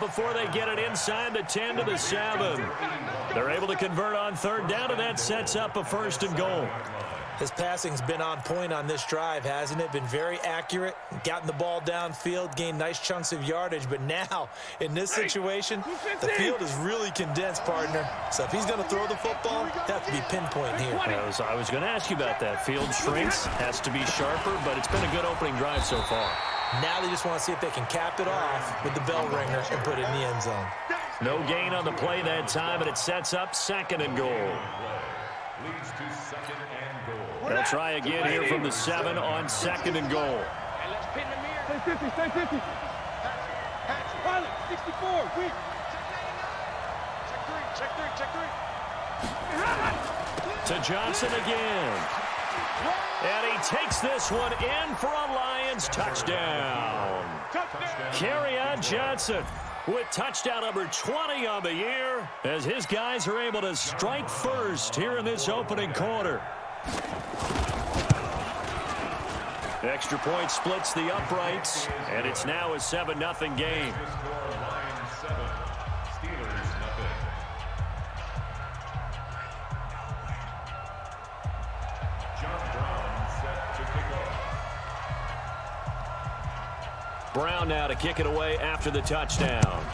before they get it inside the 10 to the 7. They're able to convert on third down, and that sets up a 1st and goal. His passing's been on point on this drive, hasn't it? Been very accurate, gotten the ball downfield, gained nice chunks of yardage. But now, in this situation, the field is really condensed, partner. So if he's going to throw the football, he'll have to be pinpoint here. I was going to ask you about that. Field shrinks, has to be sharper, but it's been a good opening drive so far. Now they just want to see if they can cap it off with the bell ringer and put it in the end zone. No gain on the play that time, and it sets up 2nd and goal. They'll try again here from the 7 on 2nd and goal. Stay 50, stay 50. Pilot, 64, quick. Check three. To Johnson again. And he takes this one in for a Lions touchdown. Kerryon Johnson with touchdown number 20 on the year as his guys are able to strike first here in this opening quarter. Extra point splits the uprights, and it's now a 7-0 game. Brown now to kick it away after the touchdown.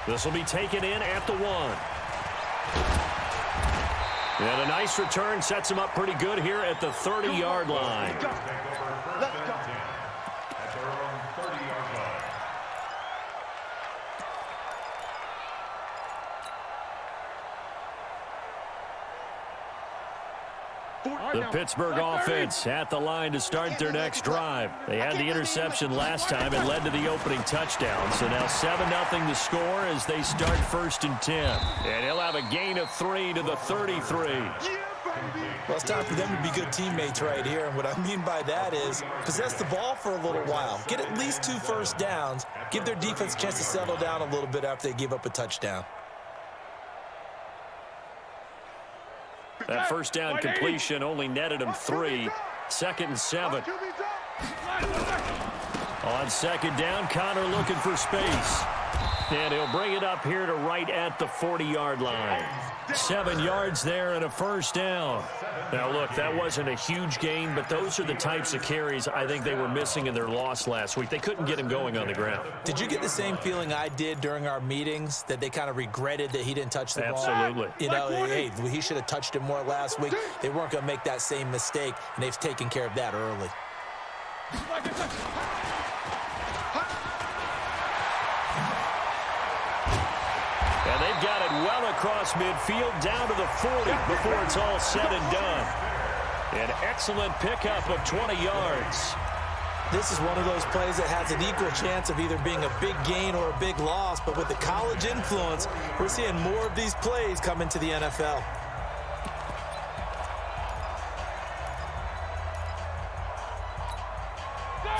This will be taken in at the 1. And a nice return sets him up pretty good here at the 30-yard line. The Pittsburgh offense at the line to start their next drive. They had the interception last time. It led to the opening touchdown. So now 7-0 to score as they start 1st and 10. And he'll have a gain of 3 to the 33. Well, it's time for them to be good teammates right here. And what I mean by that is possess the ball for a little while. Get at least 2 first downs. Give their defense a chance to settle down a little bit after they give up a touchdown. That first down completion only netted him 3. 2nd and 7. On 2nd down, Connor looking for space. And he'll bring it up here to right at the 40-yard line. 7 yards there and a 1st down. Now, look, that wasn't a huge gain, but those are the types of carries I think they were missing in their loss last week. They couldn't get him going on the ground. Did you get the same feeling I did during our meetings, that they kind of regretted that he didn't touch the ball? Absolutely. You know, hey, he should have touched it more last week. They weren't going to make that same mistake, and they've taken care of that early. And they've got it well across midfield down to the 40 before it's all said and done. An excellent pickup of 20 yards. This is one of those plays that has an equal chance of either being a big gain or a big loss, but with the college influence, we're seeing more of these plays come into the NFL.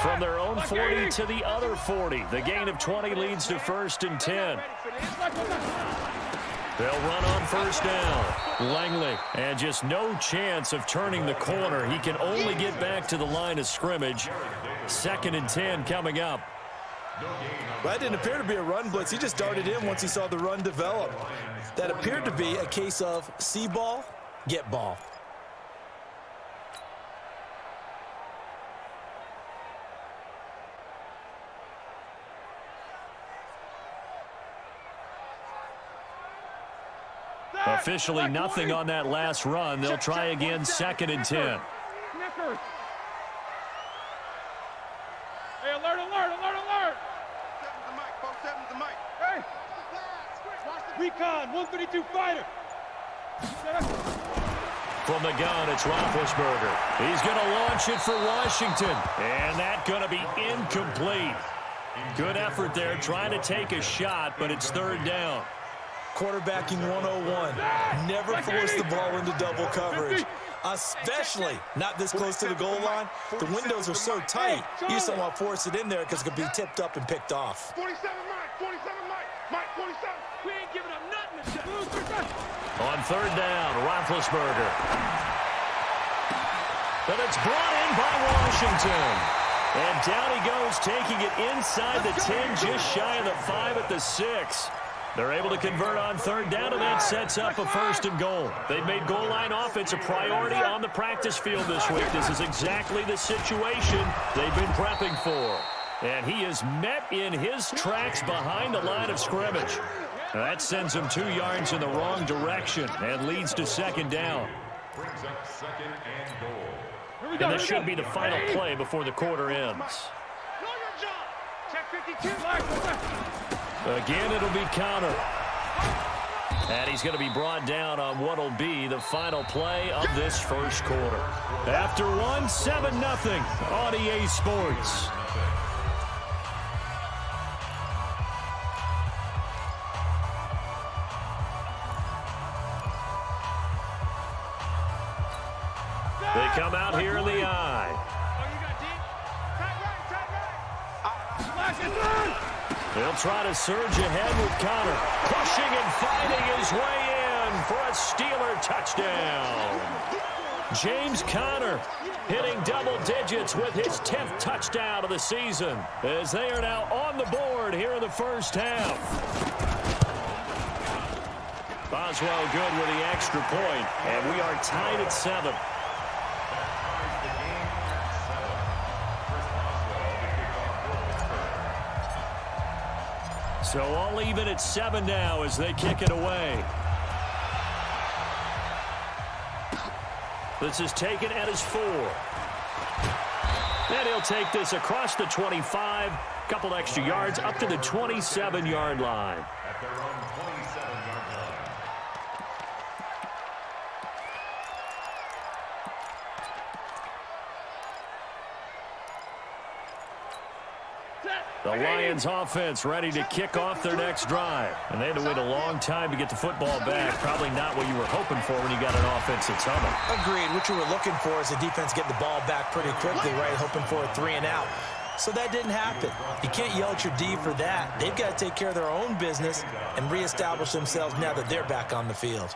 From their own 40 to the other 40. The gain of 20 leads to 1st and 10. They'll run on 1st down. Langley, and just no chance of turning the corner. He can only get back to the line of scrimmage. 2nd and 10 coming up. Well, that didn't appear to be a run blitz. He just darted in once he saw the run develop. That appeared to be a case of see ball, get ball. Officially nothing on that last run. They'll try again 2nd and 10. Hey, alert, alert, alert, alert. Hey. Recon, 132 fighter. From the gun, it's Roethlisberger. He's going to launch it for Washington. And that's going to be incomplete. Good effort there, trying to take a shot, but it's 3rd down. Quarterbacking 101. Never force the ball into double coverage, especially not this close to the goal line. The windows are so tight, you just don't want to force it in there because it could be tipped up and picked off. 47 Mike, 47. We ain't giving up nothing. On 3rd down, Roethlisberger. But it's brought in by Washington. And down he goes, taking it inside the 10, just shy of the 5 at the 6. They're able to convert on third down, and that sets up a 1st and goal. They've made goal line offense a priority on the practice field this week. This is exactly the situation they've been prepping for. And he is met in his tracks behind the line of scrimmage. That sends him 2 yards in the wrong direction and leads to 2nd down. Brings up 2nd and goal. And this should be the final play before the quarter ends. Know your job. Check 52. Again, it'll be counter. And he's going to be brought down on what will be the final play of this first quarter. After one, 7-0 on EA Sports. They come out here in the eye. He'll try to surge ahead with Connor, pushing and fighting his way in for a Steeler touchdown. James Conner hitting double digits with his 10th touchdown of the season as they are now on the board here in the first half. Boswell good with the extra point, and we are tied at 7. So all even at 7 now as they kick it away. This is taken at his 4. And he'll take this across the 25, couple extra yards up to the 27-yard line. At their own 27-yard line. The Lions offense ready to kick off their next drive. And they had to wait a long time to get the football back. Probably not what you were hoping for when you got an offense that's humming. Agreed. What you were looking for is the defense getting the ball back pretty quickly, right? Hoping for a 3 and out. So that didn't happen. You can't yell at your D for that. They've got to take care of their own business and reestablish themselves now that they're back on the field.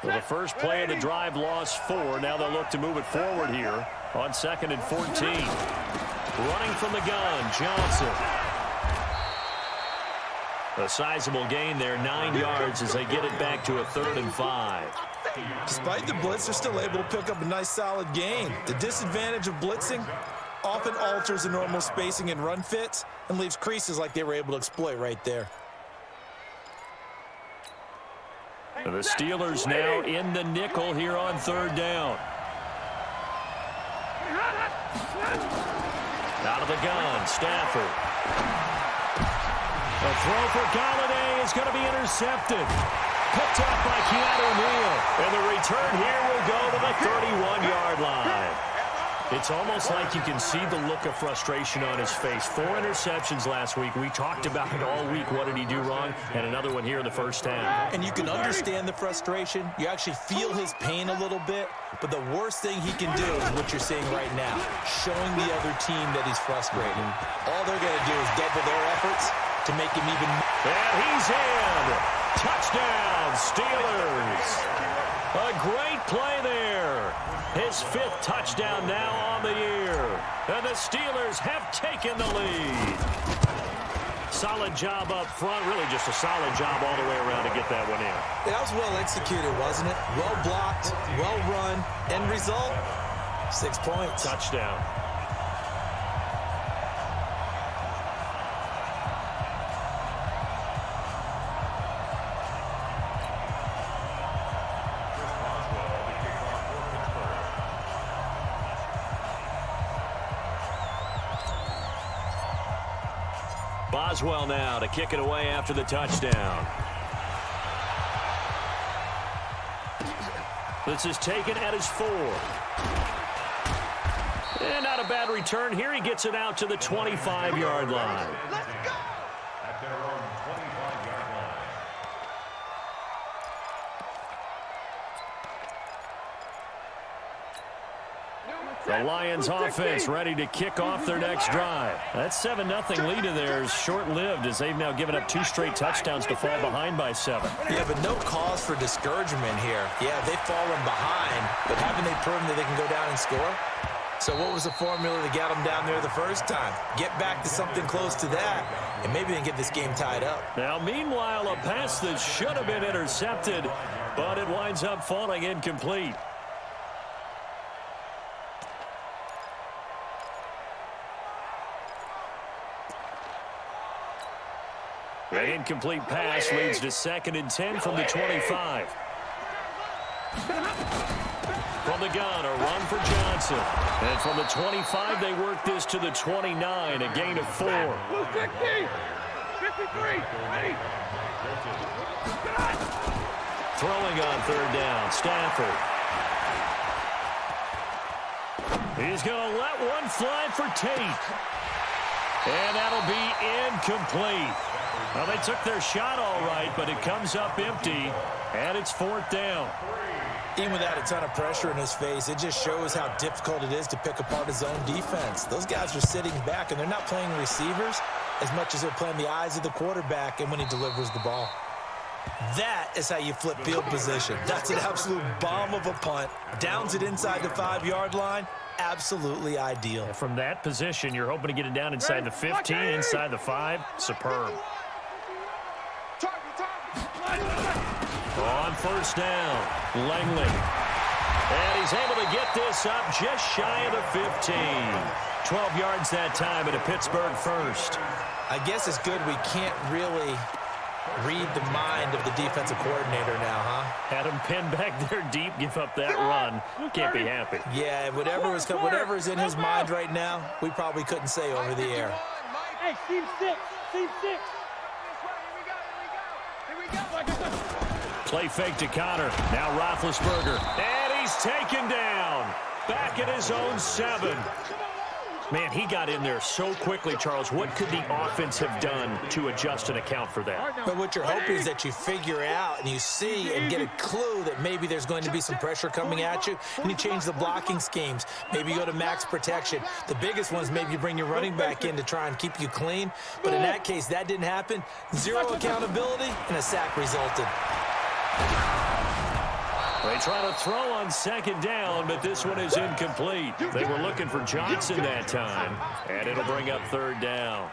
Well, the first play of the drive lost 4. Now they'll look to move it forward here on 2nd and 14. Running from the gun, Johnson. A sizable gain there, 9 yards as they get it back to a 3rd and 5. Despite the blitz, they're still able to pick up a nice solid gain. The disadvantage of blitzing often alters the normal spacing and run fits and leaves creases like they were able to exploit right there. The Steelers now in the nickel here on 3rd down. Out of the gun, Stafford. The throw for Galladay is going to be intercepted. Picked up by Keanu Neal. And the return here will go to the 31-yard line. It's almost like you can see the look of frustration on his face. 4 interceptions last week. We talked about it all week. What did he do wrong? And another one here in the first half. And you can understand the frustration. You actually feel his pain a little bit. But the worst thing he can do is what you're seeing right now, showing the other team that he's frustrated. All they're going to do is double their efforts to make him even. And he's in. Touchdown, Steelers. A great play there. His 5th touchdown now on the year. And the Steelers have taken the lead. Solid job up front. Really just a solid job all the way around to get that one in. That was well executed, wasn't it? Well blocked, well run. End result, 6 points. Touchdown. Boswell now to kick it away after the touchdown. This is taken at his 4. And not a bad return here. He gets it out to the 25-yard line. Let's go! At their own 25-yard line. The Lions offense ready to kick off their next drive. That 7-0 lead of theirs short-lived as they've now given up 2 straight touchdowns to fall behind by 7. Yeah, but no cause for discouragement here. Yeah, they've fallen behind, but haven't they proven that they can go down and score? So what was the formula to get them down there the first time? Get back to something close to that, and maybe they can get this game tied up. Now, meanwhile, a pass that should have been intercepted, but it winds up falling incomplete. An incomplete pass leads to 2nd and 10 from the 25. From the gun, a run for Johnson. And from the 25, they work this to the 29, a gain of 4. 50, 53, ready. Throwing on 3rd down, Stafford. He's going to let one fly for Tate. And that'll be incomplete. Well, they took their shot all right, but it comes up empty, and it's 4th down. Even without a ton of pressure in his face, it just shows how difficult it is to pick apart his own defense. Those guys are sitting back, and they're not playing receivers as much as they're playing the eyes of the quarterback and when he delivers the ball. That is how you flip field position. That's an absolute bomb of a punt. Downs it inside the 5-yard line. Absolutely ideal. From that position, you're hoping to get it down inside the 15, inside the 5. Superb. On 1st down, Langley. And he's able to get this up just shy of the 15. 12 yards that time at a Pittsburgh 1st. I guess it's good we can't really read the mind of the defensive coordinator now, huh? Had him pinned back there deep, give up that run. Can't be happy. Yeah, whatever is in his mind right now, we probably couldn't say over the air. Hey, team 6, team 6. Here we go. Play fake to Connor. Now Roethlisberger. And he's taken down. Back at his own 7. Man, he got in there so quickly, Charles. What could the offense have done to adjust and account for that? But what you're hoping is that you figure out and you see and get a clue that maybe there's going to be some pressure coming at you, and you change the blocking schemes. Maybe you go to max protection. The biggest one is maybe you bring your running back in to try and keep you clean. But in that case, that didn't happen. 0 accountability, and a sack resulted. They try to throw on 2nd down, but this one is incomplete. They were looking for Johnson that time, and it'll bring up 3rd down.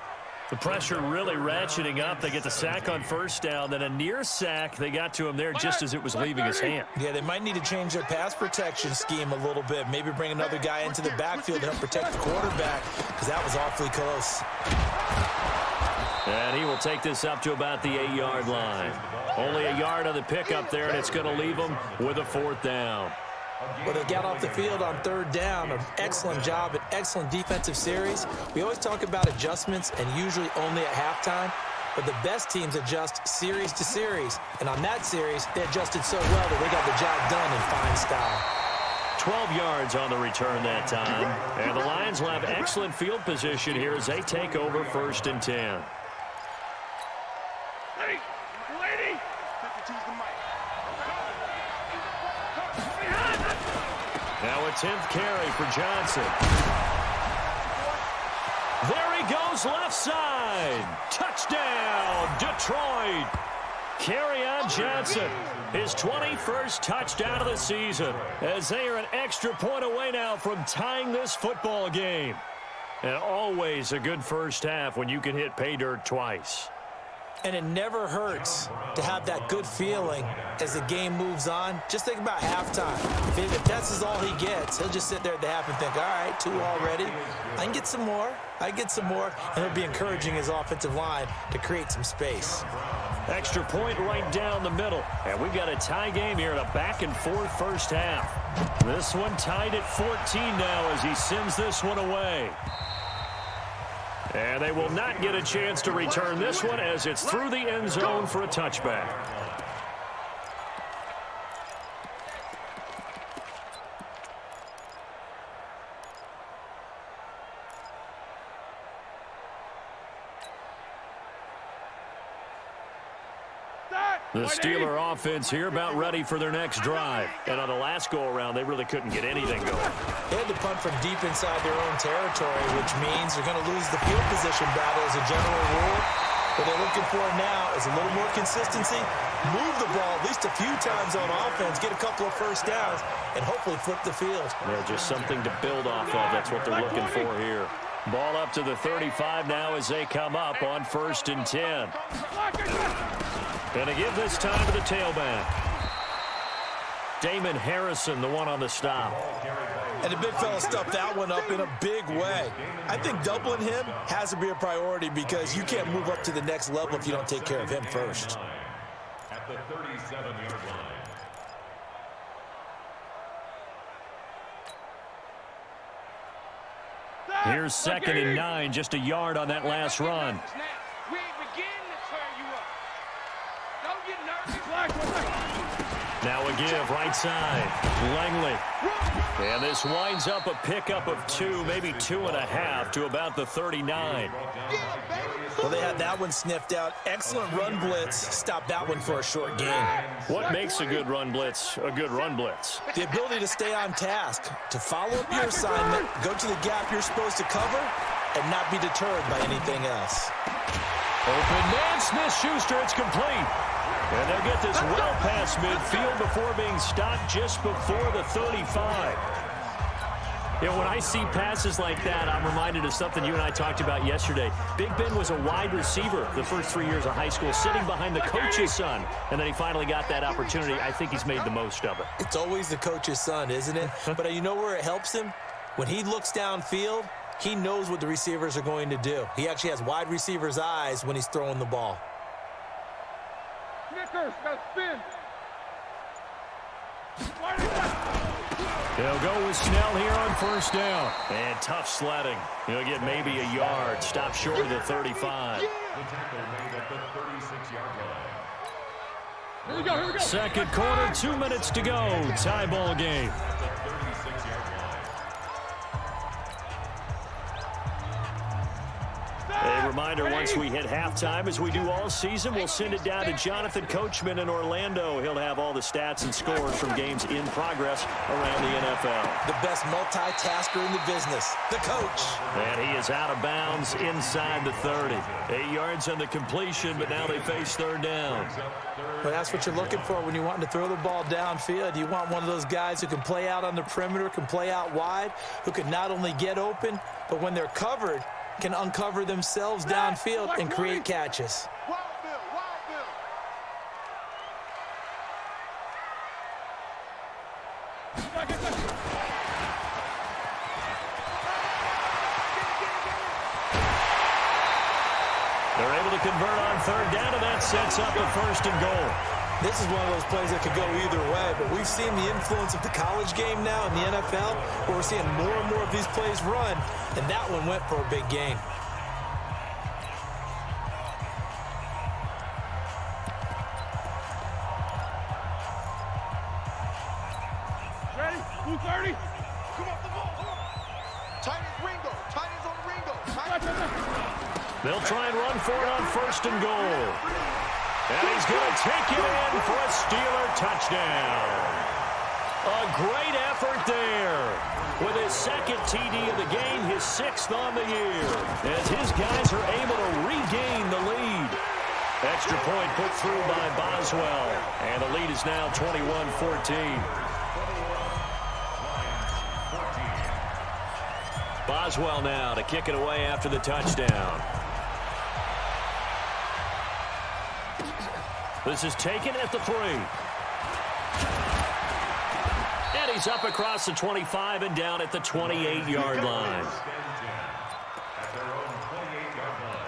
The pressure really ratcheting up. They get the sack on 1st down, then a near sack. They got to him there just as it was leaving his hand. Yeah, they might need to change their pass protection scheme a little bit. Maybe bring another guy into the backfield to help protect the quarterback, because that was awfully close. And he will take this up to about the 8-yard line. Only a yard on the pickup there, and it's going to leave them with a 4th down. Well, they got off the field on 3rd down. An excellent job, an excellent defensive series. We always talk about adjustments, and usually only at halftime. But the best teams adjust series to series. And on that series, they adjusted so well that they got the job done in fine style. 12 yards on the return that time. And the Lions will have excellent field position here as they take over 1st and 10. Now a 10th carry for Johnson. There he goes left side. Touchdown, Detroit. Kerryon Johnson, his 21st touchdown of the season, as they are an extra point away now from tying this football game. And always a good first half when you can hit pay dirt twice. And it never hurts to have that good feeling as the game moves on. Just think about halftime. If that's is all he gets, he'll just sit there at the half and think, all right, 2 already. I can get some more. And he'll be encouraging his offensive line to create some space. Extra point right down the middle. And we've got a tie game here in a back-and-forth first half. This one tied at 14 now as he sends this one away. And they will not get a chance to return this one as it's through the end zone for a touchback. The Steeler offense here about ready for their next drive. And on the last go-around, they really couldn't get anything going. They had to punt from deep inside their own territory, which means they're going to lose the field position battle as a general rule. What they're looking for now is a little more consistency, move the ball at least a few times on offense, get a couple of first downs, and hopefully flip the field. Yeah, just something to build off of. That's what they're looking for here. Ball up to the 35 now as they come up on 1st and 10. Gonna give this time to the tailback. Damon Harrison, the one on the stop. And the big fella stuffed that one up in a big way. I think doubling him has to be a priority because you can't move up to the next level if you don't take care of him first. At the 37-yard line. Here's 2nd and 9, just a yard on that last run. We ain't beginning to turn you up. Don't get nervous. Now a give, right side. Langley. And this winds up a pickup of 2, maybe 2.5 to about the 39. Well, they had that one sniffed out. Excellent run blitz. Stop that one for a short gain. What makes a good run blitz a good run blitz? The ability to stay on task, to follow up your assignment, go to the gap you're supposed to cover, and not be deterred by anything else. Open man, Smith-Schuster, it's complete. And they'll get this well past midfield before being stopped just before the 35. You know, when I see passes like that, I'm reminded of something you and I talked about yesterday. Big Ben was a wide receiver the first 3 years of high school, sitting behind the coach's son, and then he finally got that opportunity. I think he's made the most of it. It's always the coach's son, isn't it? But you know where it helps him? When he looks downfield, he knows what the receivers are going to do. He actually has wide receivers' eyes when he's throwing the ball. Snickers, got spin. They'll go with Snell here on 1st down. And tough sledding. He'll get maybe a yard. Stop short of the 35. The tackle made at the 36-yard line. Here we go, here we go. Second quarter, 2 minutes to go. Tie ball game. At the 36-yard line. A reminder, once we hit halftime, as we do all season, we'll send it down to Jonathan Coachman in Orlando. He'll have all the stats and scores from games in progress around the NFL. The best multitasker in the business, the coach. And he is out of bounds inside the 30. 8 yards on the completion, but now they face 3rd down. But that's what you're looking for when you're wanting to throw the ball downfield. You want one of those guys who can play out on the perimeter, can play out wide, who can not only get open, but when they're covered, can uncover themselves downfield and create catches. Wild Bill, Wild Bill. They're able to convert on 3rd down, and that sets up a 1st and goal. This is one of those plays that could go either way, but we've seen the influence of the college game now in the NFL, where we're seeing more and more of these plays run, and that one went for a big gain. Ready? 230. Come off the ball. Come on. Tight as Ringo. Tight as on Ringo. They'll try and run for it on 1st and goal. And he's going to take it in for a Steeler touchdown. A great effort there. With his 2nd TD of the game, his 6th on the year. As his guys are able to regain the lead. Extra point put through by Boswell. And the lead is now 21-14. Boswell now to kick it away after the touchdown. This is taken at the 3. And he's up across the 25 and down at the 28-yard line. At their own 28-yard line.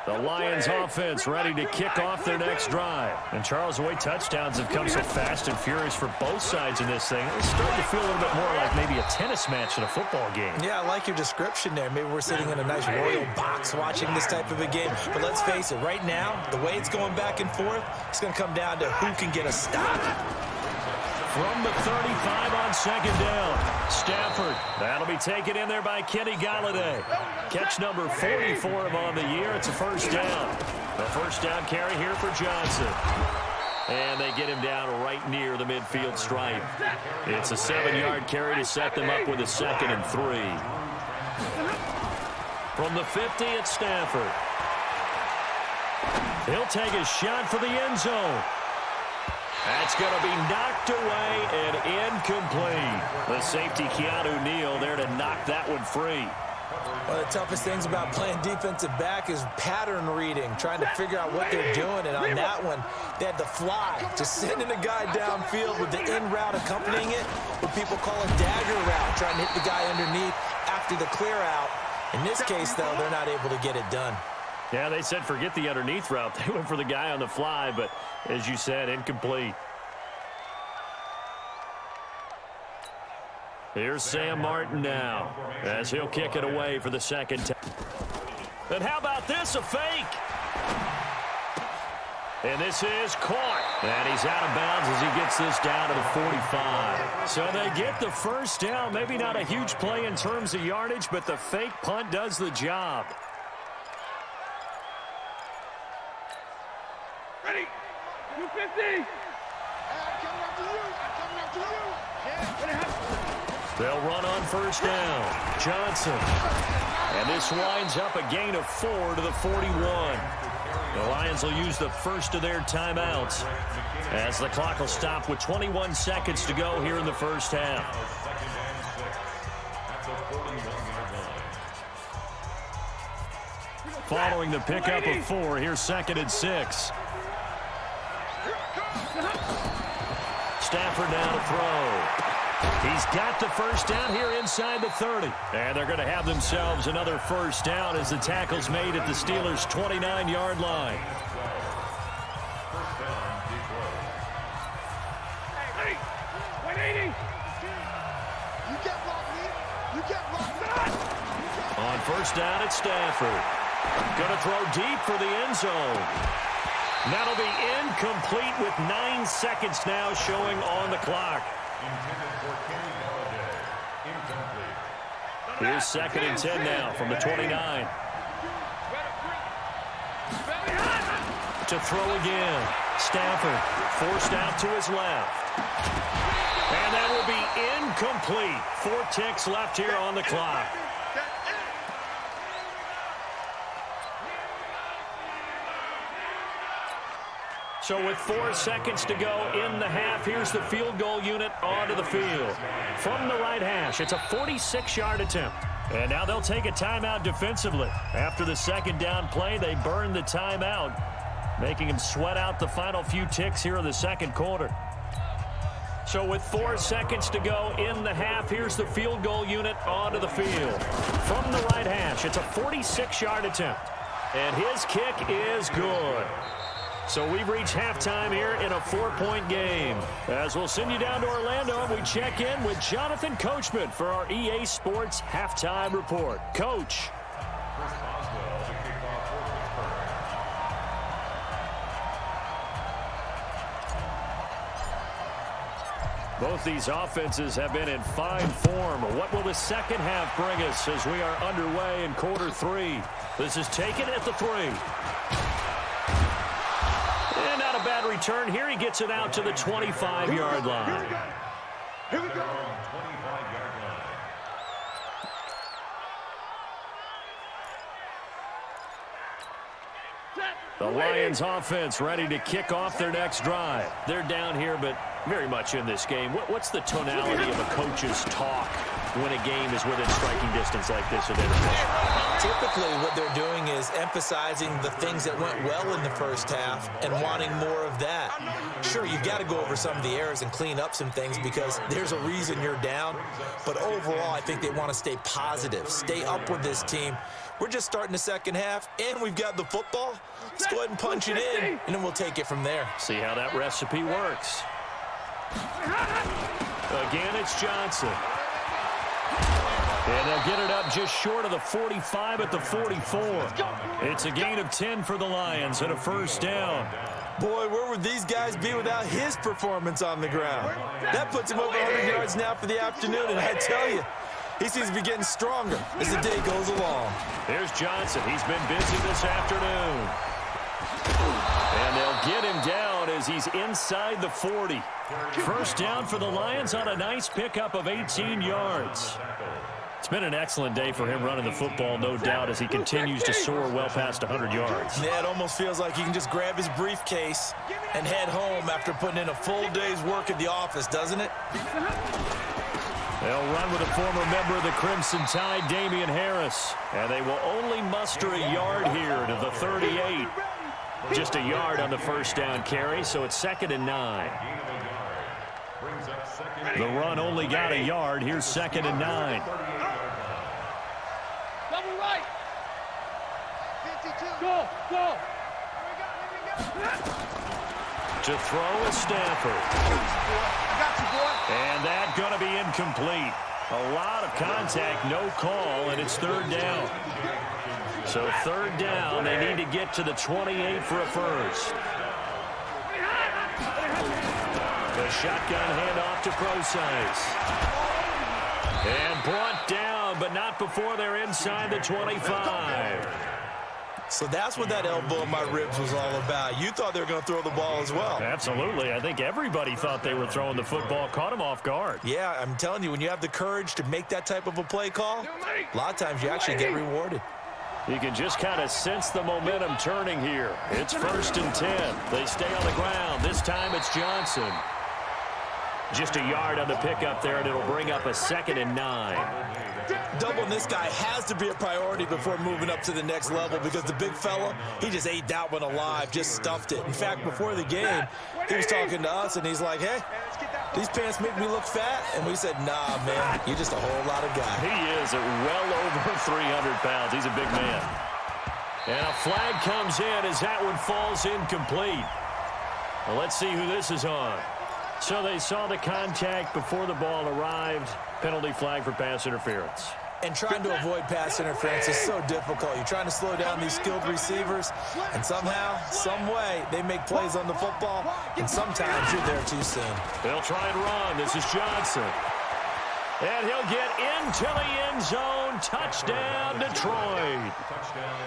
The Lions offense ready to kick off their next drive. And Charles, the way touchdowns have come so fast and furious for both sides in this thing, it's starting to feel a little bit more like maybe a tennis match in a football game. Yeah, I like your description there. Maybe we're sitting in a nice royal box watching this type of a game. But let's face it, right now, the way it's going back and forth, it's going to come down to who can get a stop. From the 35 on 2nd down. Stafford. That'll be taken in there by Kenny Galladay. Catch number 44 of on the year. It's a 1st down. The 1st down carry here for Johnson. And they get him down right near the midfield stripe. It's a 7-yard carry to set them up with a 2nd and 3. From the 50, it's Stafford. He'll take a shot for the end zone. That's going to be knocked away and incomplete. The safety, Keanu Neal, there to knock that one free. One of the toughest things about playing defensive back is pattern reading, trying to figure out what they're doing. And on that one, they had to fly, just sending a guy downfield with the in route accompanying it, what people call a dagger route, trying to hit the guy underneath after the clear out. In this case, though, they're not able to get it done. Yeah, they said forget the underneath route. They went for the guy on the fly, but as you said, incomplete. Here's Sam Martin now as he'll kick it away for the 2nd time. And how about this, a fake? And this is caught. And he's out of bounds as he gets this down to the 45. So they get the first down. Maybe not a huge play in terms of yardage, but the fake punt does the job. Ready? 250. I'm coming after you. I'm coming after you. They'll run on first down. Johnson. And this winds up a gain of 4 to the 41. The Lions will use the first of their timeouts as the clock will stop with 21 seconds to go here in the first half. Following the pickup of 4, here's 2nd and 6. Stafford now to throw. He's got the first down here inside the 30. And they're going to have themselves another first down as the tackle's made at the Steelers' 29-yard line. Hey, 180. You get blocked, man. You get blocked. On first down, it's Stafford. Going to throw deep for the end zone. That'll be incomplete with 9 seconds now showing on the clock. Here's 2nd and 10 now from the 29. To throw again. Stafford forced out to his left. And that will be incomplete. 4 ticks left here on the clock. So with 4 seconds to go in the half, here's the field goal unit onto the field. From the right hash, it's a 46-yard attempt. And now they'll take a timeout defensively. After the 2nd down play, they burn the timeout, making them sweat out the final few ticks here in the 2nd quarter. So with 4 seconds to go in the half, here's the field goal unit onto the field. From the right hash, it's a 46-yard attempt. And his kick is good. So we've reached halftime here in a 4-point game. As we'll send you down to Orlando, and we check in with Jonathan Coachman for our EA Sports Halftime Report. Coach. Both these offenses have been in fine form. What will the second half bring us as we are underway in quarter 3? This is taken at the 3. And not a bad return here. He gets it out to the 25-yard line. Here we go. The Lions offense ready to kick off their next drive. They're down here, but very much in this game. What's the tonality of a coach's talk when a game is within striking distance like this? Typically, what they're doing is emphasizing the things that went well in the first half and wanting more of that. Sure, you've got to go over some of the errors and clean up some things because there's a reason you're down. But overall, I think they want to stay positive, stay up with this team. We're just starting the second half, and we've got the football. Let's go ahead and punch it in, and then we'll take it from there. See how that recipe works. Again, it's Johnson. And they'll get it up just short of the 45 at the 44. It's a gain of 10 for the Lions and a first down. Boy, where would these guys be without his performance on the ground? That puts him over 100 yards now for the afternoon, and I tell you, he seems to be getting stronger as the day goes along. Here's Johnson. He's been busy this afternoon. And they'll get him down down as he's inside the 40. First down for the Lions on a nice pickup of 18 yards. It's been an excellent day for him running the football, no doubt, as he continues to soar well past 100 yards. Yeah, it almost feels like he can just grab his briefcase and head home after putting in a full day's work at the office, doesn't it? They'll run with a former member of the Crimson Tide, Damian Harris. And they will only muster a yard here to the 38. Just a yard on the first down carry, so it's 2nd and 9. The run only got a yard. Here's 2nd and 9. Double right. 52. Go, go. To throw is Stafford. Got you, boy. And that's going to be incomplete. A lot of contact, no call, and it's 3rd down. So 3rd down, they need to get to the 28 for a first. The shotgun handoff to Procise. And brought down, but not before they're inside the 25. So that's what that elbow in my ribs was all about. You thought they were going to throw the ball as well. Absolutely. I think everybody thought they were throwing the football, caught him off guard. Yeah, I'm telling you, when you have the courage to make that type of a play call, a lot of times you actually get rewarded. You can just kind of sense the momentum turning here. It's 1st and 10. They stay on the ground. This time it's Johnson. Just a yard on the pickup there, and it'll bring up a 2nd and 9. Doubling this guy has to be a priority before moving up to the next level because the big fella, he just ate that one alive, just stuffed it. In fact, before the game, he was talking to us, and he's like, hey, these pants make me look fat. And we said, nah, man, you're just a whole lot of guy. He is at well over 300 pounds. He's a big man. And a flag comes in as that one falls incomplete. Well, let's see who this is on. So they saw the contact before the ball arrived. Penalty flag for pass interference. And trying to avoid pass interference is so difficult. You're trying to slow down these skilled receivers, and somehow, some way, they make plays on the football, and sometimes you're there too soon. They'll try and run. This is Johnson. And he'll get into the end zone. Touchdown, Detroit.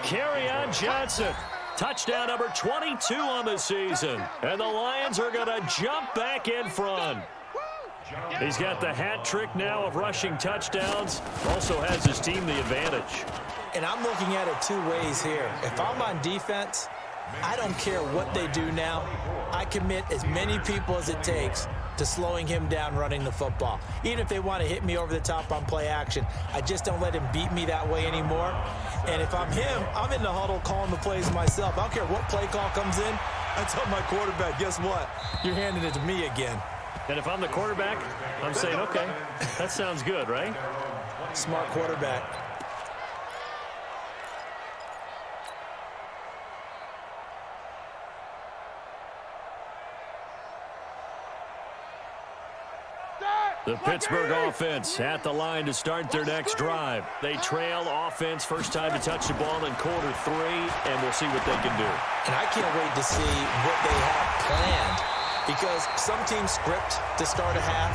Kerryon Johnson. Touchdown number 22 on the season. And the Lions are going to jump back in front. He's got the hat trick now of rushing touchdowns. Also has his team the advantage. And I'm looking at it 2 ways here. If I'm on defense, I don't care what they do now. I commit as many people as it takes to slowing him down running the football. Even if they want to hit me over the top on play action, I just don't let him beat me that way anymore. And if I'm him, I'm in the huddle calling the plays myself. I don't care what play call comes in. I tell my quarterback, guess what? You're handing it to me again. And if I'm the quarterback, I'm saying, okay, that sounds good, right? Smart quarterback. The Pittsburgh offense at the line to start their next drive. They trail offense, first time to touch the ball in quarter 3, and we'll see what they can do. And I can't wait to see what they have planned, because some teams script to start a half.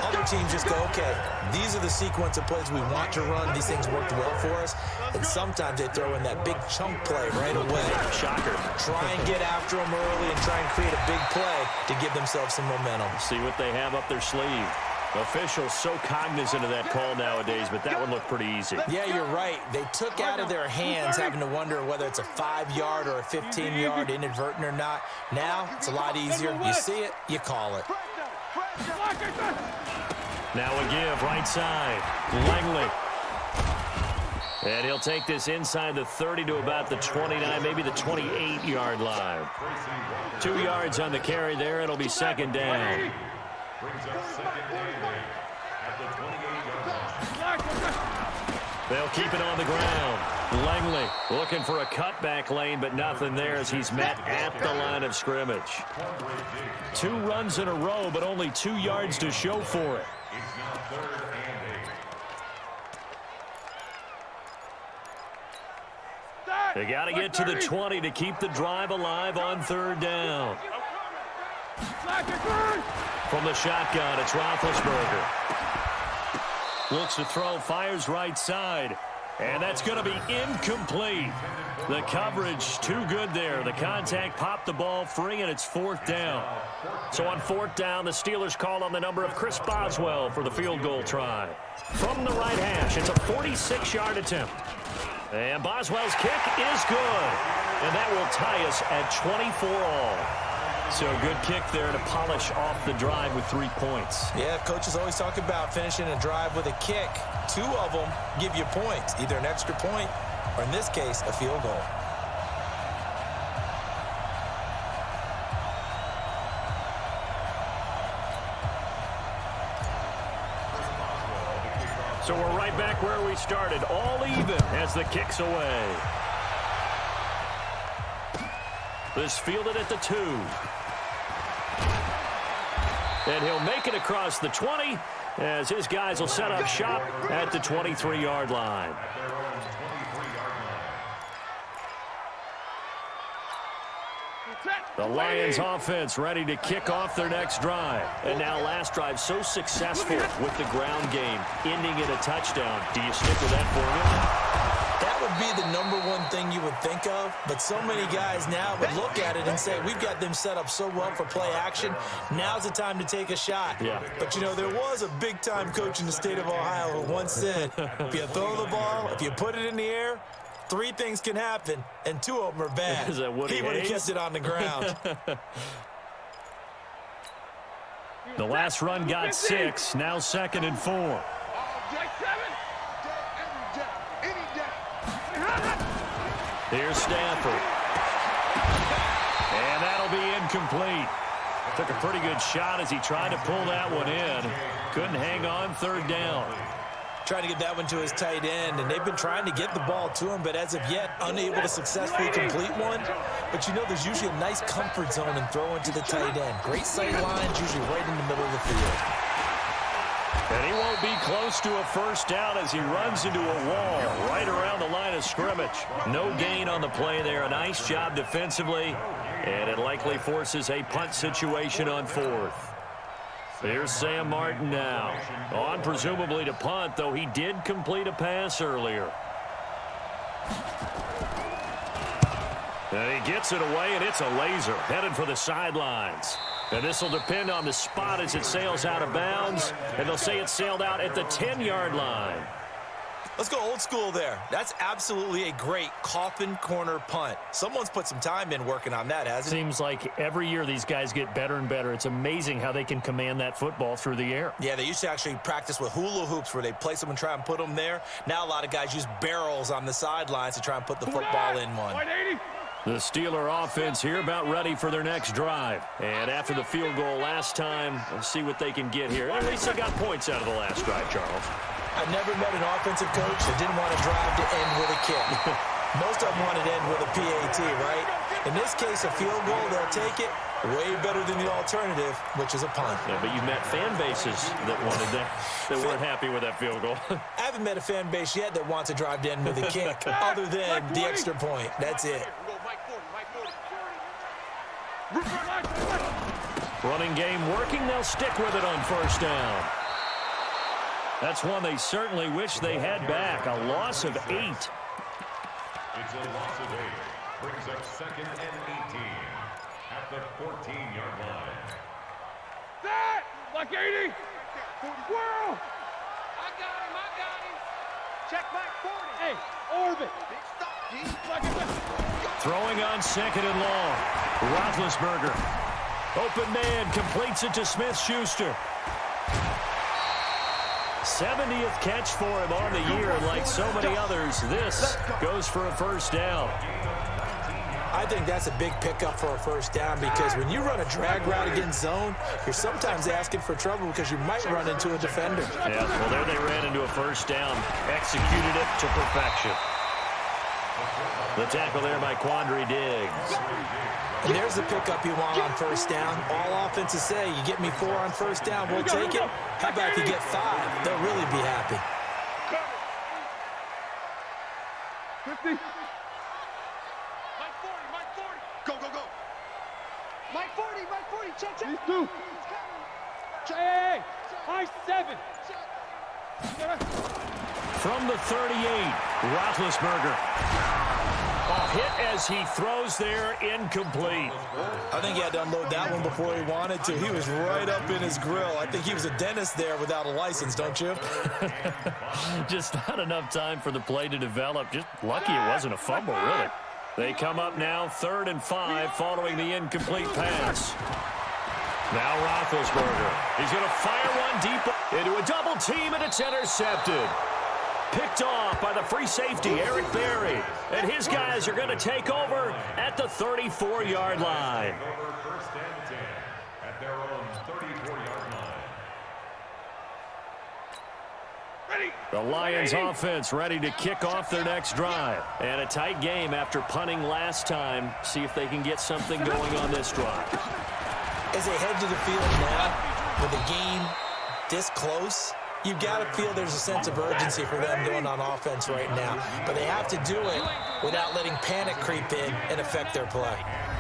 Other teams just go, okay, these are the sequence of plays we want to run. These things worked well for us. And sometimes they throw in that big chunk play right away. Shocker. Try and get after them early and try and create a big play to give themselves some momentum. See what they have up their sleeve. Officials so cognizant of that call nowadays, but that one looked pretty easy. Yeah, you're right. They took out of their hands having to wonder whether it's a 5-yard or a 15-yard inadvertent or not. Now, it's a lot easier. You see it, you call it. Now a give, right side. Langley. And he'll take this inside the 30 to about the 29, maybe the 28-yard line. 2 yards on the carry there. It'll be 2nd down. Brings up 2nd and 8 at the 28-yard line. They'll keep it on the ground. Langley looking for a cutback lane, but nothing there as he's met at the line of scrimmage. 2 runs in a row, but only 2 yards to show for it. It's now 3rd and 8. They got to get to the 20 to keep the drive alive on 3rd down. From the shotgun, it's Roethlisberger. Looks to throw, fires right side. And that's going to be incomplete. The coverage too good there. The contact popped the ball free, and it's 4th down. So on 4th down, the Steelers call on the number of Chris Boswell for the field goal try. From the right hash, it's a 46-yard attempt. And Boswell's kick is good. And that will tie us at 24 all. So good kick there to polish off the drive with 3 points. Yeah, coaches always talk about finishing a drive with a kick. 2 of them give you points, either an extra point or, in this case, a field goal. So we're right back where we started, all even as the kick's away. This fielded at the 2. And he'll make it across the 20 as his guys will set up shop at the 23-yard line. The Lions offense ready to kick off their next drive. And now last drive so successful with the ground game, ending in a touchdown. Do you stick with that formula? That would be the number one thing you would think of, but so many guys now would look at it and say, we've got them set up so well for play action. Now's the time to take a shot. Yeah. But, you know, there was a big-time coach in the state of Ohio who once said, if you throw the ball, if you put it in the air, 3 things can happen, and 2 of them are bad. Is that Woody He would have Hayes? kept it on the ground. The last run got 6, now 2nd and 4. Here's Stafford. And that'll be incomplete. Took a pretty good shot as he tried to pull that one in. Couldn't hang on 3rd down. Trying to get that one to his tight end, and they've been trying to get the ball to him, but as of yet, unable to successfully complete one. But you know, there's usually a nice comfort zone in throwing to the tight end. Great sight lines, usually right in the middle of the field. And he won't be close to a 1st down as he runs into a wall right around the line of scrimmage. No gain on the play there. A nice job defensively, and it likely forces a punt situation on 4th. Here's Sam Martin now. On presumably to punt, though he did complete a pass earlier. And he gets it away, and it's a laser headed for the sidelines. And this will depend on the spot as it sails out of bounds. And they'll say it sailed out at the 10-yard line. Let's go old school there. That's absolutely a great coffin corner punt. Someone's put some time in working on that, hasn't he? Seems like every year these guys get better and better. It's amazing how they can command that football through the air. Yeah, they used to actually practice with hula hoops where they place them and try and put them there. Now a lot of guys use barrels on the sidelines to try and put the football in one. The Steeler offense here about ready for their next drive. And after the field goal last time, let's see what they can get here. At least they got points out of the last drive, Charles. I've never met an offensive coach that didn't want to drive to end with a kick. Most of them want to end with a PAT, right? In this case, a field goal, they'll take it. Way better than the alternative, which is a punt. Yeah, but you've met fan bases that wanted that weren't happy with that field goal. I haven't met a fan base yet that wants to drive to end with a kick, other than the extra point. That's it. Running game working. They'll stick with it on 1st down. That's one they certainly wish they had back. A loss of 8. It's a loss of 8. Brings up 2nd and 18 at the 14-yard line. That! Like 80! Squirrel! I got him. Check back 40. Hey, orbit! Like Throwing on 2nd and long. Roethlisberger. Open man completes it to Smith-Schuster. 70th catch for him on the year, and like so many others, this goes for a 1st down. I think that's a big pickup for a 1st down because when you run a drag route against zone, you're sometimes asking for trouble because you might run into a defender. Yeah, well, there they ran into a 1st down, executed it to perfection. The tackle there by Quandre Diggs. And there's the pickup you want on 1st down. All offenses say, you get me 4 on 1st down, we'll take it. How about if you get 5? They'll really be happy. 50. Mike 40. Go, go, go. Mike 40. Check. These 2. Hey, high 7. From the 38, Roethlisberger. Hit as he throws there, incomplete. I think he had to unload that one before he wanted to. He was right up in his grill. I think he was a dentist there without a license, don't you? Just not enough time for the play to develop. Just lucky it wasn't a fumble, really. They come up now 3rd and 5 following the incomplete pass. Now Roethlisberger. He's going to fire one deep into a double team, and it's intercepted. Picked off by the free safety, Eric Berry. And his guys are going to take over at the 34-yard line. First and 10 at their own 34-yard line. The Lions offense ready to kick off their next drive. And a tight game after punting last time. See if they can get something going on this drive. As they head to the field now, with the game this close, you've got to feel there's a sense of urgency for them going on offense right now. But they have to do it without letting panic creep in and affect their play.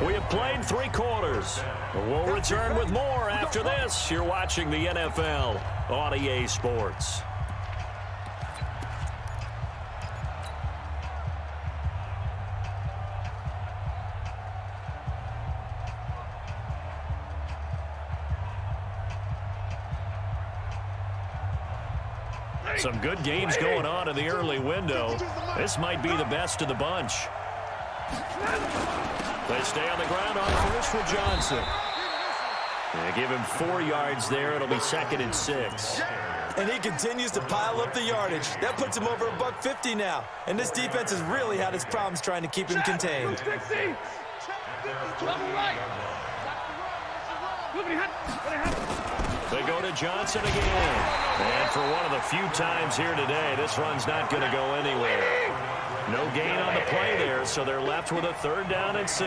We have played 3 quarters. We'll return with more after this. You're watching the NFL on EA Sports. Some good games going on in the early window. This might be the best of the bunch. They stay on the ground on first for Johnson. They give him 4 yards there. It'll be 2nd and 6. And he continues to pile up the yardage. That puts him over $150 now. And this defense has really had its problems trying to keep him contained. They go to Johnson again. And for one of the few times here today, this run's not going to go anywhere. No gain on the play there, so they're left with a 3rd down and 6.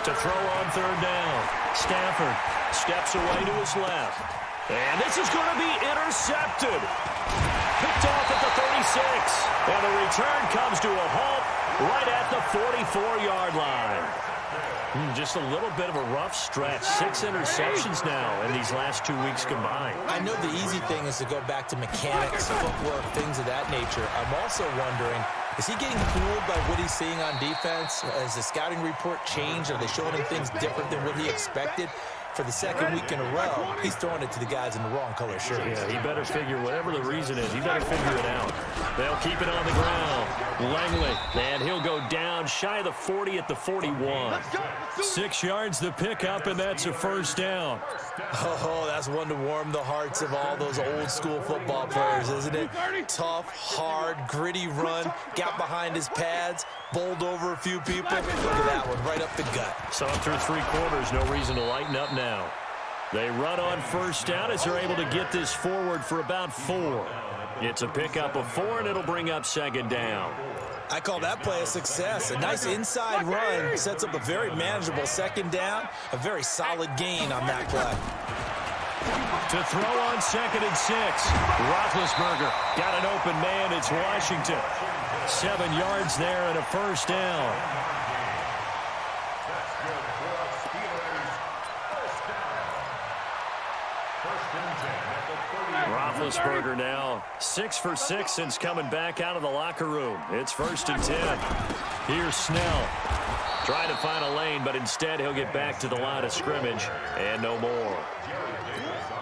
To throw on 3rd down, Stafford steps away to his left. And this is going to be intercepted. Picked off at the 36. And the return comes to a halt right at the 44-yard line. Just a little bit of a rough stretch. 6 interceptions now in these last 2 weeks combined. I know the easy thing is to go back to mechanics, footwork, things of that nature. I'm also wondering, is he getting fooled by what he's seeing on defense? Has the scouting report changed? Are they showing him things different than what he expected? For the 2nd week in a row, he's throwing it to the guys in the wrong color shirts. Yeah, he better figure, whatever the reason is, he better figure it out. They'll keep it on the ground. Langley, and he'll go down shy of the 40 at the 41. 6 yards to pick up, and that's a 1st down. Oh, that's one to warm the hearts of all those old school football players, isn't it? Tough, hard, gritty run, got behind his pads, bowled over a few people. Look at that one, right up the gut. So through 3 quarters, no reason to lighten up now. They run on 1st down as they're able to get this forward for about 4. It's a pickup of 4, and it'll bring up 2nd down. I call that play a success. A nice inside run sets up a very manageable 2nd down. A very solid gain on that play. To throw on 2nd and 6. Roethlisberger got an open man. It's Washington. 7 yards there and a 1st down. Roethlisberger now 6 for 6 since coming back out of the locker room. It's 1st and 10. Here's Snell. Trying to find a lane, but instead he'll get back to the line of scrimmage and no more.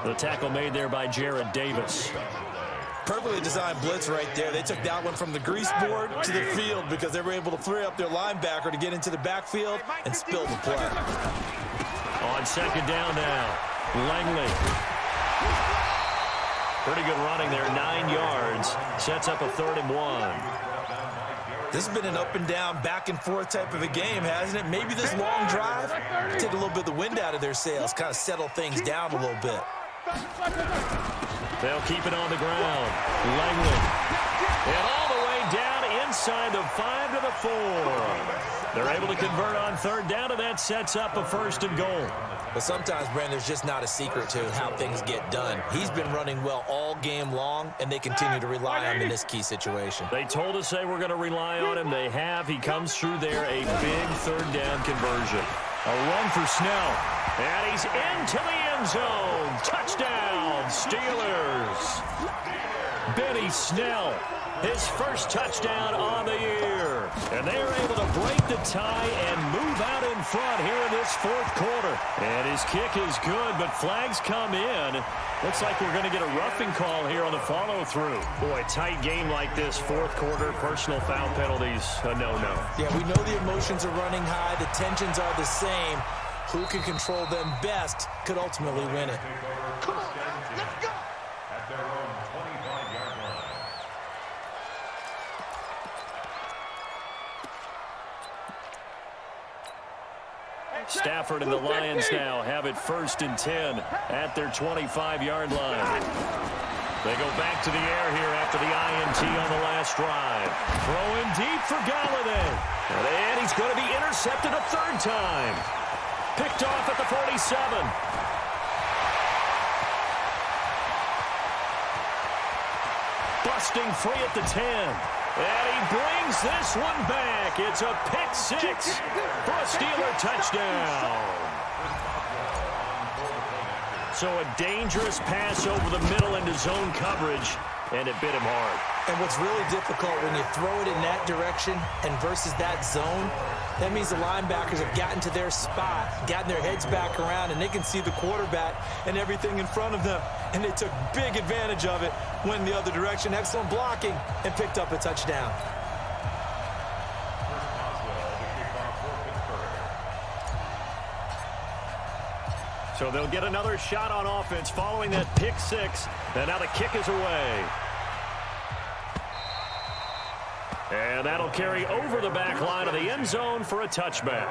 The tackle made there by Jared Davis. Perfectly designed blitz right there. They took that one from the grease board to the field because they were able to free up their linebacker to get into the backfield and spill the play. On 2nd down now, Langley. Pretty good running there, 9 yards. Sets up a 3rd and 1. This has been an up and down, back and forth type of a game, hasn't it? Maybe this long drive take a little bit of the wind out of their sails, kind of settle things down a little bit. They'll keep it on the ground. Langley. And all the way down inside the 5 to the 4. They're able to convert on 3rd down, and that sets up a 1st and goal. But sometimes, Brandon, there's just not a secret to how things get done. He's been running well all game long, and they continue to rely on him in this key situation. They told us they were going to rely on him. They have. He comes through there, a big 3rd down conversion. A run for Snell. And he's into the end zone. Touchdown, Steelers. Benny Snell, his first touchdown on the year. And they are able to break the tie and move out in front here in this fourth quarter. And his kick is good, but flags come in. Looks like we're going to get a roughing call here on the follow-through. Boy, tight game like this, fourth quarter, personal foul penalties, a no-no. Yeah, we know the emotions are running high. The tensions are the same. Who can control them best could ultimately win it. Come on, man, let's go. At their own 25-yard line. Stafford and the Lions now have it 1st and 10 at their 25-yard line. They go back to the air here after the INT on the last drive. Throwing deep for Galladay. And he's going to be intercepted a third time. Picked off at the 47. Busting free at the 10. And he brings this one back. It's a pick six for a Steeler touchdown. So a dangerous pass over the middle into zone coverage, and it bit him hard. And what's really difficult when you throw it in that direction and versus that zone, that means the linebackers have gotten to their spot, gotten their heads back around, and they can see the quarterback and everything in front of them. And they took big advantage of it, went the other direction, excellent blocking, and picked up a touchdown. So they'll get another shot on offense following that pick six. And now the kick is away. And that'll carry over the back line of the end zone for a touchback.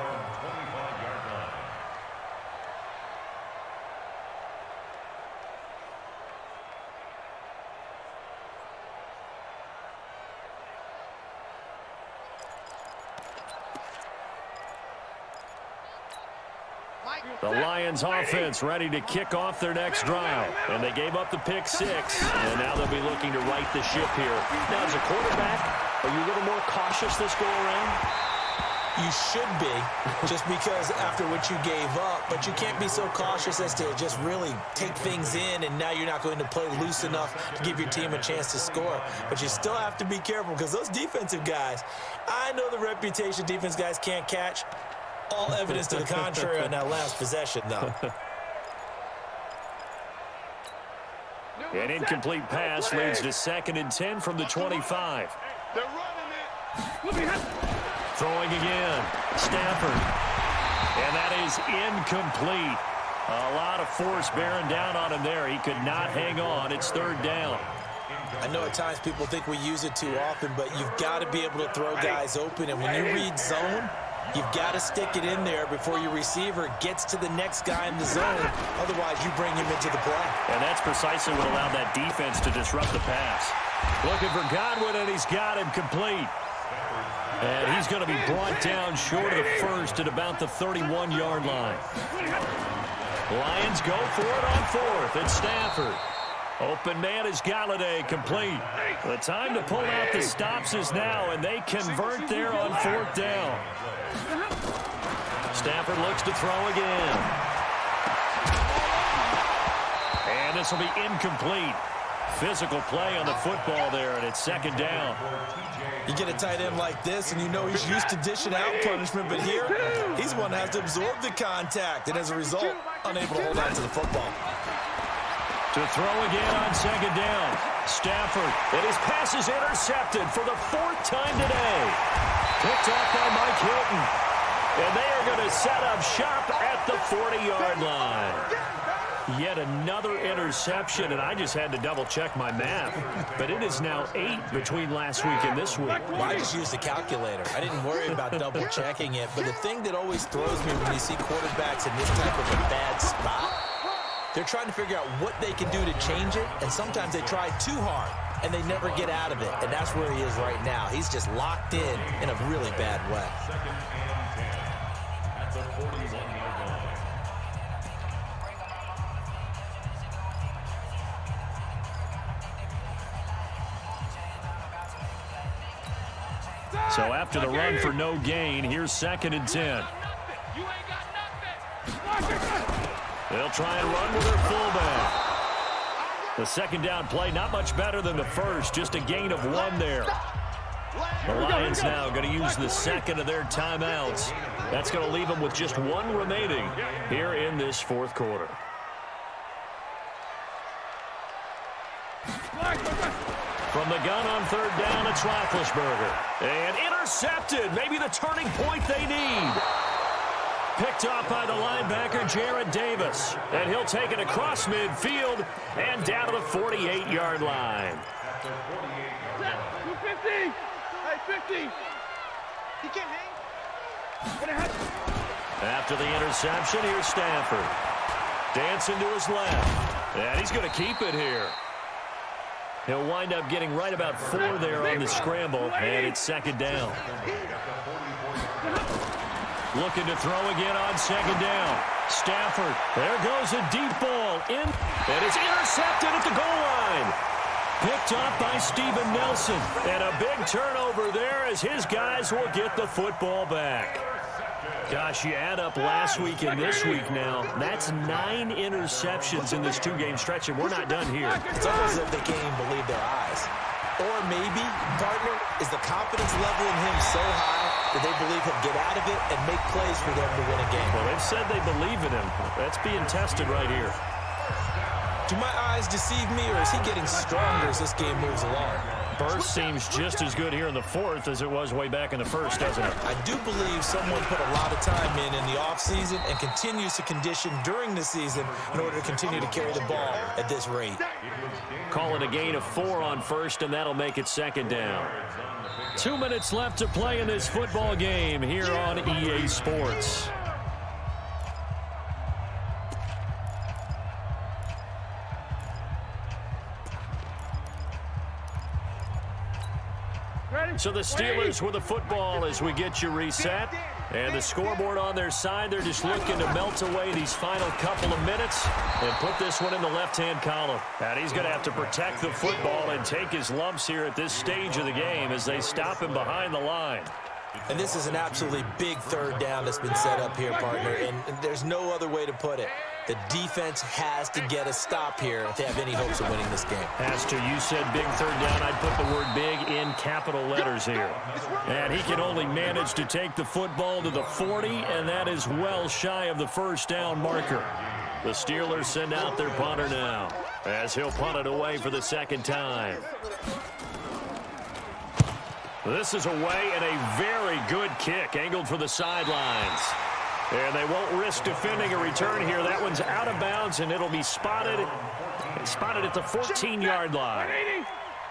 The Lions offense ready to kick off their next drive. And they gave up the pick six. And now they'll be looking to right the ship here. Now, as a quarterback, are you a little more cautious this go around? You should be, just because after what you gave up. But you can't be so cautious as to just really take things in, and now you're not going to play loose enough to give your team a chance to score. But you still have to be careful because those defensive guys, I know the reputation defense guys can't catch. All evidence to the contrary on that last possession, though. An incomplete pass leads to 2nd and 10 from the 25. They're running it. Throwing again. Stafford. And that is incomplete. A lot of force bearing down on him there. He could not hang on. It's 3rd down. I know at times people think we use it too often, but you've got to be able to throw guys open. And when you read zone, you've got to stick it in there before your receiver gets to the next guy in the zone. Otherwise, you bring him into the play. And that's precisely what allowed that defense to disrupt the pass. Looking for Godwin, and he's got him complete. And he's going to be brought down short of the first at about the 31-yard line. Lions go for it on 4th. It's Stafford. Open man is Galladay, complete. The time to pull out the stops is now, and they convert there on 4th down. Stafford looks to throw again. And this will be incomplete. Physical play on the football there, and it's 2nd down. You get a tight end like this, and you know he's used to dishing out punishment, but here, he's one that has to absorb the contact, and as a result, unable to hold on to the football. To throw again on 2nd down. Stafford, and his pass is intercepted for the 4th time today. Picked off by Mike Hilton. And they are going to set up shop at the 40-yard line. Yet another interception, and I just had to double-check my math. But it is now 8 between last week and this week. Well, I just used a calculator. I didn't worry about double-checking it. But the thing that always throws me when you see quarterbacks in this type of a bad spot, they're trying to figure out what they can do to change it, and sometimes they try too hard, and they never get out of it. And that's where he is right now. He's just locked in a really bad way. 2nd and 10 at the 41-yard line. So after the run for no gain, here's 2nd and 10. You ain't got nothing. They'll try and run with their fullback. The second down play, not much better than the first, just a gain of 1 there. The Lions now going to use the second of their timeouts. That's going to leave them with just 1 remaining here in this fourth quarter. From the gun on third down, it's Roethlisberger. And intercepted, maybe the turning point they need. Picked off by the linebacker, Jared Davis. And he'll take it across midfield and down to the 48-yard line. 250. Hey, 50. He can't hang. After the interception, here's Stanford. Dancing to his left. And he's going to keep it here. He'll wind up getting right about 4 there on the scramble, and it's second down. Looking to throw again on second down. Stafford, there goes a deep ball in, and it's intercepted at the goal line. Picked off by Steven Nelson, and a big turnover there as his guys will get the football back. Gosh, you add up last week and this week now, that's 9 interceptions in this 2-game stretch, and we're not done here. It's almost as if they can't even believe their eyes. Or maybe, partner, is the confidence level in him so high that they believe he'll get out of it and make plays for them to win a game. Well, they've said they believe in him. That's being tested right here. Do my eyes deceive me, or is he getting stronger as this game moves along? Burst seems just as good here in the fourth as it was way back in the first, doesn't it? I do believe someone put a lot of time in the offseason and continues to condition during the season in order to continue to carry the ball at this rate. Call it a gain of 4 on first, and that'll make it second down. 2 minutes left to play in this football game here on EA Sports. So the Steelers with the football as we get you reset. And the scoreboard on their side, they're just looking to melt away these final couple of minutes and put this one in the left-hand column. And he's going to have to protect the football and take his lumps here at this stage of the game as they stop him behind the line. And this is an absolutely big third down that's been set up here, partner, and there's no other way to put it. The defense has to get a stop here if they have any hopes of winning this game. Has to. You said big third down. I'd put the word big in capital letters here. And he can only manage to take the football to the 40, and that is well shy of the first down marker. The Steelers send out their punter now as he'll punt it away for the second time. This is away and a very good kick angled for the sidelines. And they won't risk defending a return here. That one's out of bounds, and it'll be spotted at the 14-yard line.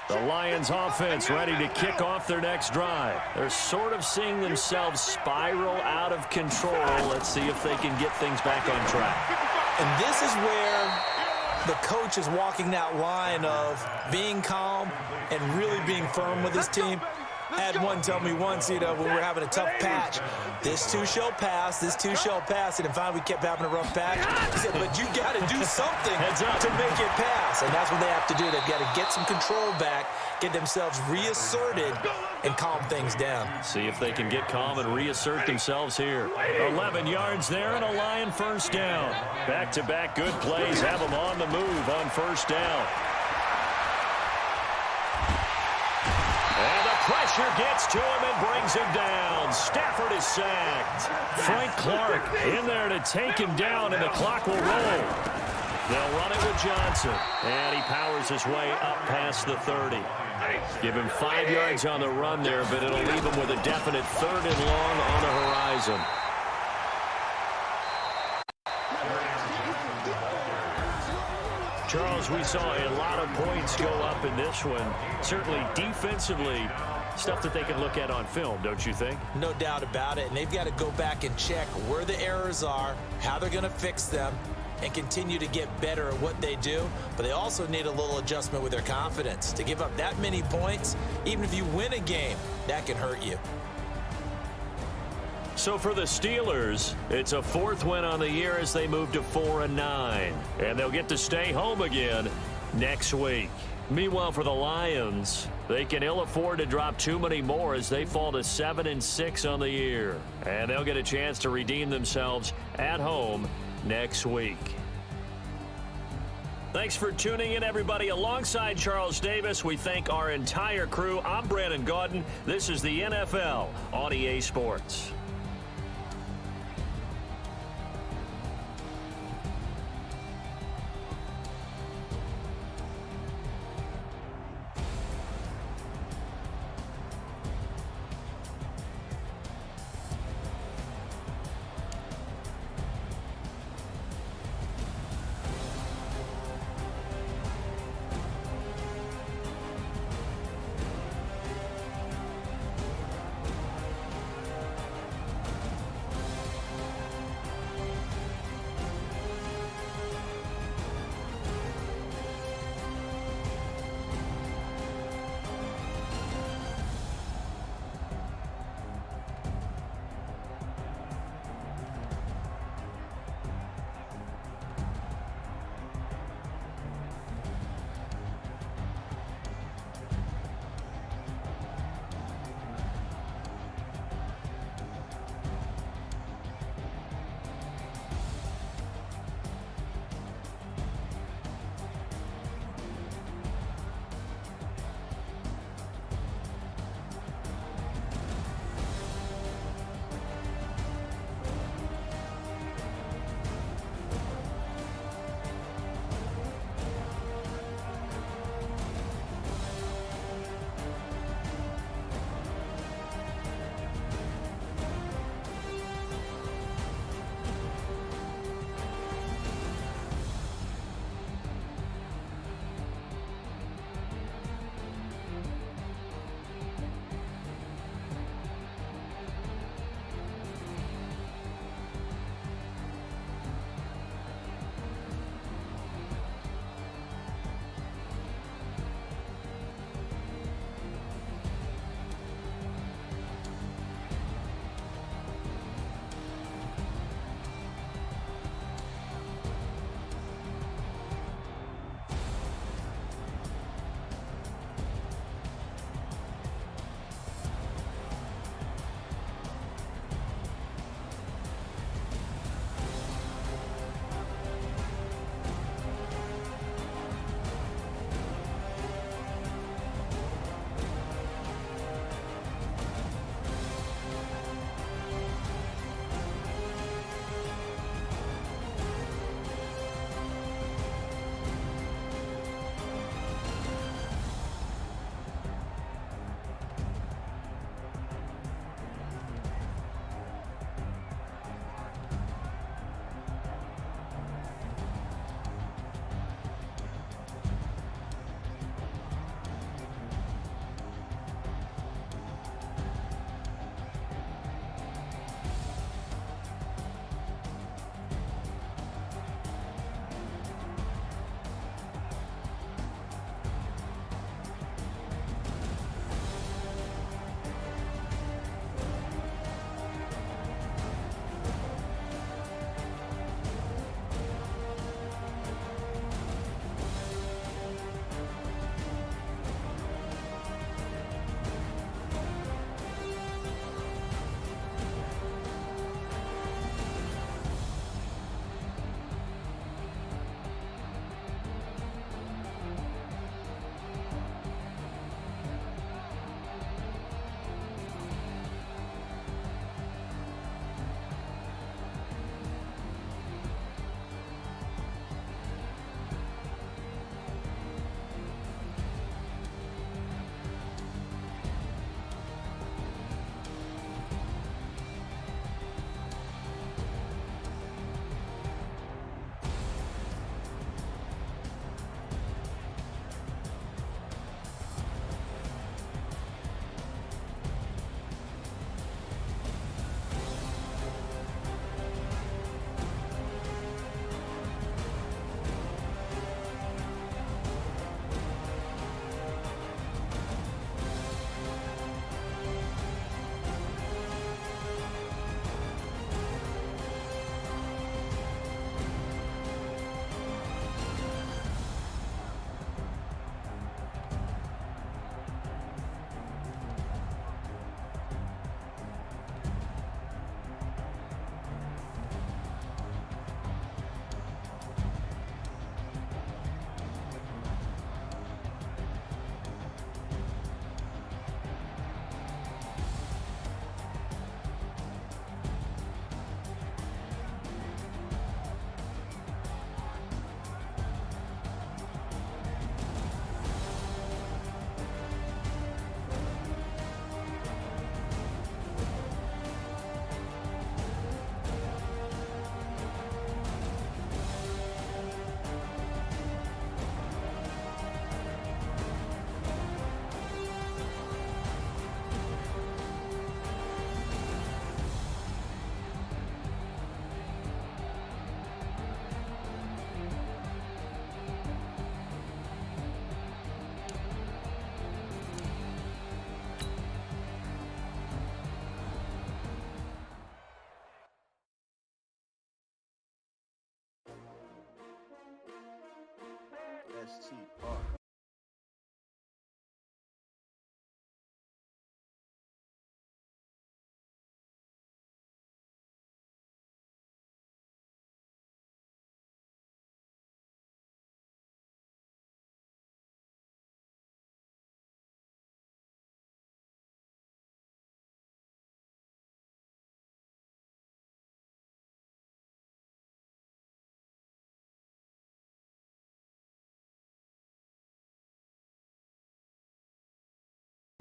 The Lions offense ready to kick off their next drive. They're sort of seeing themselves spiral out of control. Let's see if they can get things back on track. And this is where the coach is walking that line of being calm and really being firm with his team. I had one tell me once, when we were having a tough patch, this too shall pass, and then finally we kept having a rough patch. He said, but you got to do something to make it pass, and that's what they have to do. They've got to get some control back, get themselves reasserted, and calm things down. See if they can get calm and reassert themselves here. 11 yards there and a Lion first down. Back-to-back good plays have them on the move on first down. Pressure gets to him and brings him down. Stafford is sacked. Frank Clark in there to take him down, and the clock will roll. They'll run it with Johnson, and he powers his way up past the 30. Give him 5 yards on the run there, but it'll leave him with a definite 3rd and long on the horizon. Charles, we saw a lot of points go up in this one. Certainly defensively, stuff that they can look at on film, don't you think? No doubt about it, and they've got to go back and check where the errors are, how they're going to fix them, and continue to get better at what they do. But they also need a little adjustment with their confidence. To give up that many points, even if you win a game, that can hurt you. So for the Steelers, it's a 4th win on the year as they move to 4-9. And they'll get to stay home again next week. Meanwhile, for the Lions, they can ill afford to drop too many more as they fall to 7-6 on the year. And they'll get a chance to redeem themselves at home next week. Thanks for tuning in, everybody. Alongside Charles Davis, we thank our entire crew. I'm Brandon Gaudin. This is the NFL on EA Sports. STR.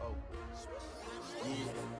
Oh, yeah.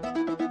Thank you.